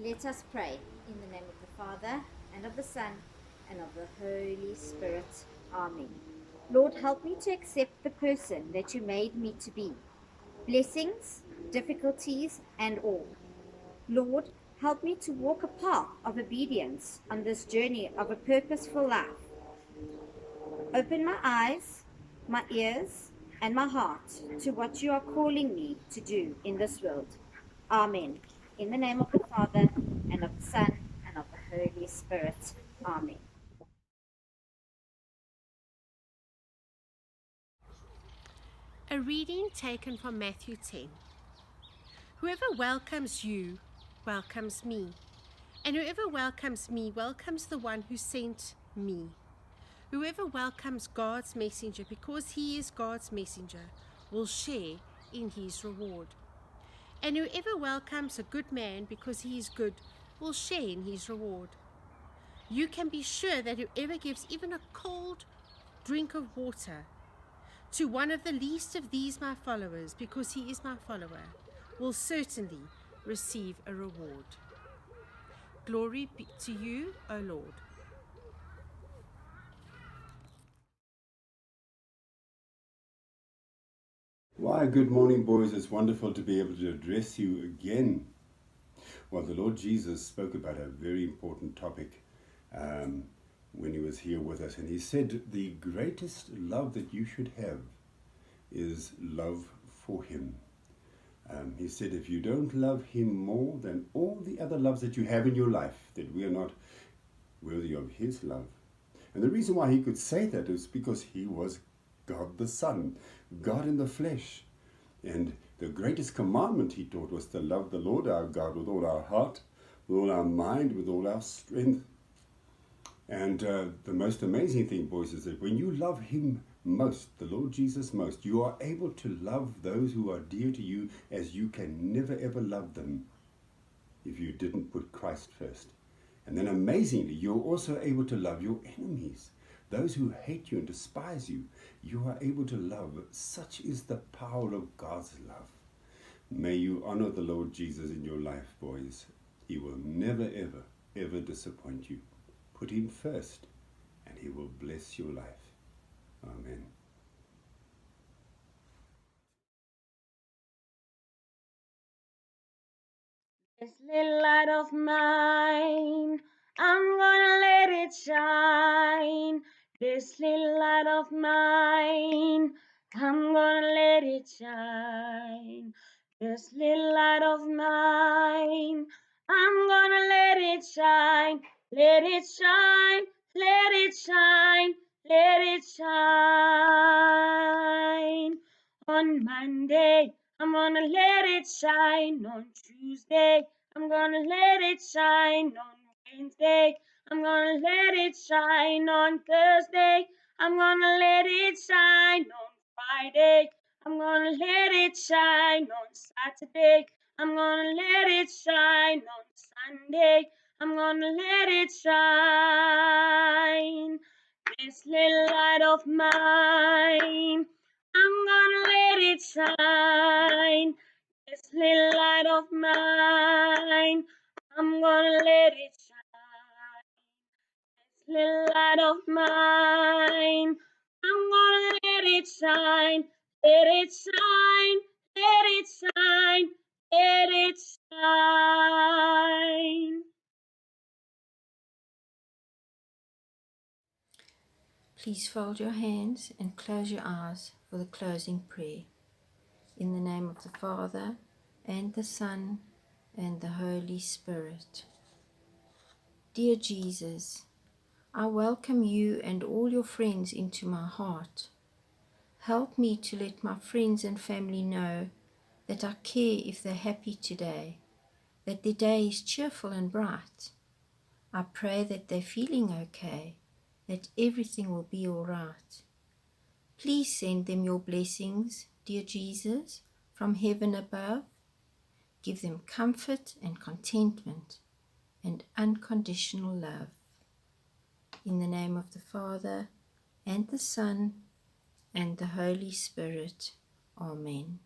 Let us pray in the name of the Father, and of the Son, and of the Holy Spirit. Amen. Lord, help me to accept the person that you made me to be. Blessings, difficulties, and all. Lord, help me to walk a path of obedience on this journey of a purposeful life. Open my eyes, my ears, and my heart to what you are calling me to do in this world. Amen. In the name of the Father, and of the Son, and of the Holy Spirit. Amen. A reading taken from Matthew 10. Whoever welcomes you welcomes me, and whoever welcomes me welcomes the one who sent me. Whoever welcomes God's messenger because he is God's messenger will share in his reward. And whoever welcomes a good man because he is good will share in his reward. You can be sure that whoever gives even a cold drink of water to one of the least of these my followers, because he is my follower, will certainly receive a reward. Glory be to you, O Lord. Why, good morning, boys. It's wonderful to be able to address you again. Well, the Lord Jesus spoke about a very important topic when he was here with us, and he said the greatest love that you should have is love for him. He said if you don't love him more than all the other loves that you have in your life, that we are not worthy of his love. And the reason why he could say that is because he was God the Son, God in the flesh. And the greatest commandment he taught was to love the Lord our God with all our heart, with all our mind, with all our strength. And the most amazing thing, boys, is that when you love him most, the Lord Jesus most, you are able to love those who are dear to you as you can never ever love them if you didn't put Christ first. And then amazingly, you're also able to love your enemies. Those who hate you and despise you, you are able to love. Such is the power of God's love. May you honor the Lord Jesus in your life, boys. He will never, ever, ever disappoint you. Put him first, and he will bless your life. Amen. This little light of mine, I'm gonna let it shine. This little light of mine, I'm gonna let it shine. This little light of mine, I'm gonna let it shine. Let it shine, let it shine, let it shine. On Monday, I'm gonna let it shine. On Tuesday, I'm gonna let it shine. On Wednesday, I'm gonna let it shine. On Thursday, I'm gonna let it shine. On Friday, I'm gonna let it shine. On Saturday, I'm gonna let it shine. On Sunday, I'm gonna let it shine. This little light of mine, I'm gonna let it shine. This little light of mine, I'm gonna let it shine. This little light of mine, I'm gonna let it shine. Let it shine, let it shine, let it shine. Please fold your hands and close your eyes for the closing prayer. In the name of the Father, and the Son, and the Holy Spirit. Dear Jesus, I welcome you and all your friends into my heart. Help me to let my friends and family know that I care if they're happy today, that their day is cheerful and bright. I pray that they're feeling okay, that everything will be all right. Please send them your blessings, dear Jesus, from heaven above. Give them comfort and contentment and unconditional love. In the name of the Father, and the Son, and the Holy Spirit. Amen.